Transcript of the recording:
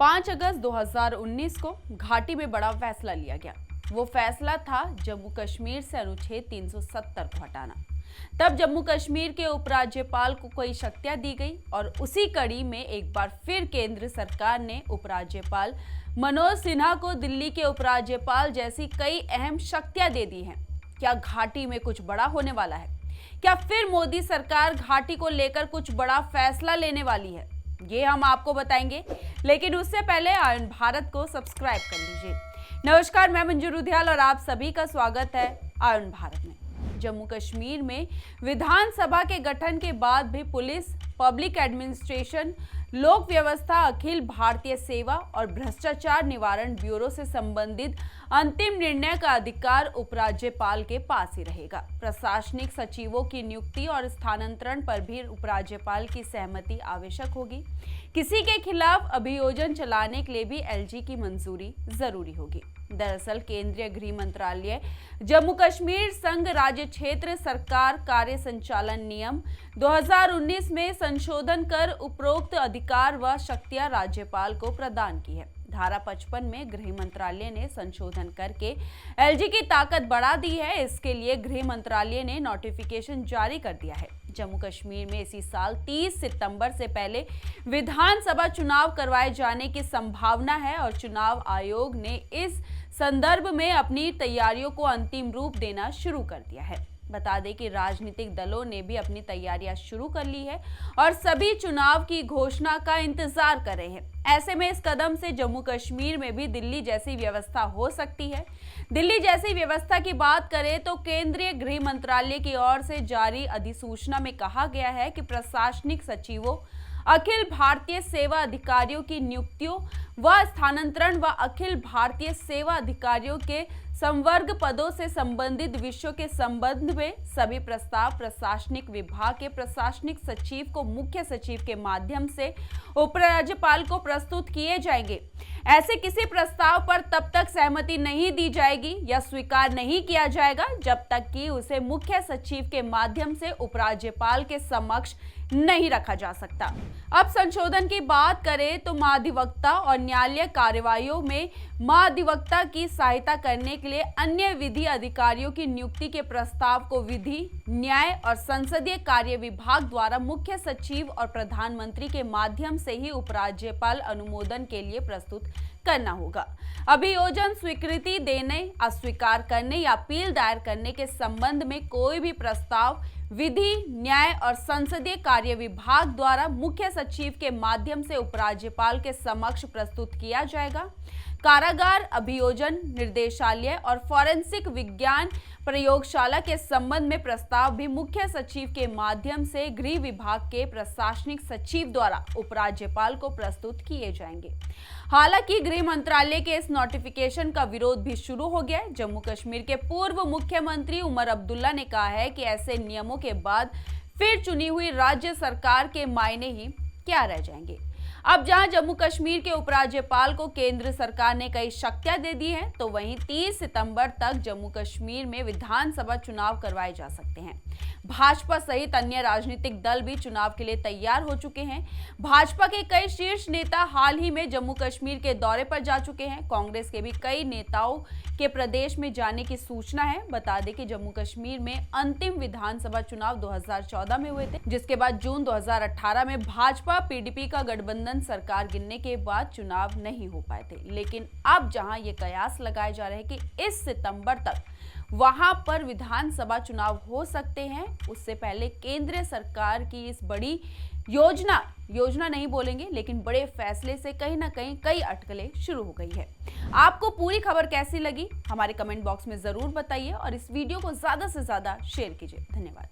5 अगस्त 2019 को घाटी में बड़ा फैसला लिया गया। वो फैसला था जम्मू कश्मीर से अनुच्छेद 370 को हटाना। तब जम्मू कश्मीर के उपराज्यपाल को कई शक्तियां दी गई और उसी कड़ी में एक बार फिर केंद्र सरकार ने उपराज्यपाल मनोज सिन्हा को दिल्ली के उपराज्यपाल जैसी कई अहम शक्तियां दे दी हैं। क्या घाटी में कुछ बड़ा होने वाला है? क्या फिर मोदी सरकार घाटी को लेकर कुछ बड़ा फैसला लेने वाली है? ये हम आपको बताएंगे, लेकिन उससे पहले आयन भारत को सब्सक्राइब कर लीजिए। नमस्कार, मैं मंजू रुधियाल और आप सभी का स्वागत है आयन भारत में। जम्मू कश्मीर में विधानसभा के गठन के बाद भी पुलिस, पब्लिक एडमिनिस्ट्रेशन, लोक व्यवस्था, अखिल भारतीय सेवा और भ्रष्टाचार निवारण ब्यूरो से संबंधित अंतिम निर्णय का अधिकार उपराज्यपाल के पास ही रहेगा। प्रशासनिक सचिवों की नियुक्ति और स्थानांतरण पर भी उपराज्यपाल की सहमति आवश्यक होगी। किसी के खिलाफ अभियोजन चलाने के लिए भी एलजी की मंजूरी जरूरी होगी। दरअसल केंद्रीय गृह मंत्रालय जम्मू कश्मीर संघ राज्य क्षेत्र सरकार कार्य संचालन नियम 2019 में संशोधन कर उपरोक्त अधिकार व शक्तियां राज्यपाल को प्रदान की है। धारा 55 में गृह मंत्रालय ने संशोधन करके एलजी की ताकत बढ़ा दी है। इसके लिए गृह मंत्रालय ने नोटिफिकेशन जारी कर दिया है। जम्मू कश्मीर में इसी साल 30 सितंबर से पहले विधानसभा चुनाव करवाए जाने की संभावना है और चुनाव आयोग ने इस संदर्भ में अपनी तैयारियों को अंतिम रूप देना शुरू कर दिया है। बता दें कि राजनीतिक दलों ने भी अपनी तैयारियां शुरू कर ली है और सभी चुनाव की घोषणा का इंतजार कर रहे हैं। ऐसे में इस कदम से जम्मू कश्मीर में भी दिल्ली जैसी व्यवस्था हो सकती है। दिल्ली जैसी व्यवस्था की बात करें तो केंद्रीय गृह मंत्रालय की ओर से जारी अधिसूचना में कहा गया है कि प्रशासनिक सचिवों, अखिल भारतीय सेवा अधिकारियों की नियुक्तियों व स्थानांतरण व अखिल भारतीय सेवा अधिकारियों के संवर्ग पदों से संबंधित विषयों के संबंध में सभी प्रस्ताव प्रशासनिक विभाग के प्रशासनिक सचिव को मुख्य सचिव के माध्यम से उपराज्यपाल को प्रस्तुत किए जाएंगे। ऐसे किसी प्रस्ताव पर तब तक सहमति नहीं दी जाएगी या स्वीकार नहीं किया जाएगा जब तक कि उसे मुख्य सचिव के माध्यम से उपराज्यपाल के समक्ष नहीं रखा जा सकता। अब संशोधन की बात करें तो महाधिवक्ता और न्यायालय कार्यवाहियों में महाधिवक्ता की सहायता करने के लिए अन्य विधि अधिकारियों की नियुक्ति के प्रस्ताव को विधि, न्याय और संसदीय कार्य विभाग द्वारा मुख्य सचिव और प्रधानमंत्री के माध्यम से ही उपराज्यपाल अनुमोदन के लिए प्रस्तुत करना होगा। अभियोजन स्वीकृति देने, अस्वीकार करने या अपील दायर करने के संबंध में कोई भी प्रस्ताव विधि, न्याय और संसदीय कार्य विभाग द्वारा मुख्य सचिव के माध्यम से उपराज्यपाल के समक्ष प्रस्तुत किया जाएगा। कारागार, अभियोजन निर्देशालय और फॉरेंसिक विज्ञान प्रयोगशाला के संबंध में प्रस्ताव भी मुख्य सचिव के माध्यम से गृह विभाग के प्रशासनिक सचिव द्वारा उपराज्यपाल को प्रस्तुत किए जाएंगे। हालांकि गृह मंत्रालय के इस नोटिफिकेशन का विरोध भी शुरू हो गया है। जम्मू कश्मीर के पूर्व मुख्यमंत्री उमर अब्दुल्ला ने कहा है कि ऐसे नियमों के बाद फिर चुनी हुई राज्य सरकार के मायने ही क्या रह जाएंगे। अब जहां जम्मू कश्मीर के उपराज्यपाल को केंद्र सरकार ने कई शक्तियां दे दी हैं, तो वहीं 30 सितंबर तक जम्मू कश्मीर में विधानसभा चुनाव करवाए जा सकते हैं। भाजपा सहित अन्य राजनीतिक दल भी चुनाव के लिए तैयार हो चुके हैं। भाजपा के कई शीर्ष नेता हाल ही में जम्मू कश्मीर के दौरे पर जा चुके हैं। कांग्रेस के भी कई नेताओं के प्रदेश में जाने की सूचना है। बता दें कि जम्मू कश्मीर में अंतिम विधानसभा चुनाव 2014 में हुए थे, जिसके बाद जून 2018 में भाजपा पीडीपी का गठबंधन सरकार गिरने के बाद चुनाव नहीं हो पाए थे। लेकिन अब जहां ये कयास लगाए जा रहे हैं कि इस सितंबर तक वहां पर विधानसभा चुनाव हो सकते हैं, उससे पहले केंद्र सरकार की इस बड़ी योजना नहीं बोलेंगे, लेकिन बड़े फैसले से कहीं ना कहीं कई अटकलें शुरू हो गई है। आपको पूरी खबर कैसी लगी हमारे कमेंट बॉक्स में जरूर बताइए और इस वीडियो को ज्यादा से ज्यादा शेयर कीजिए। धन्यवाद।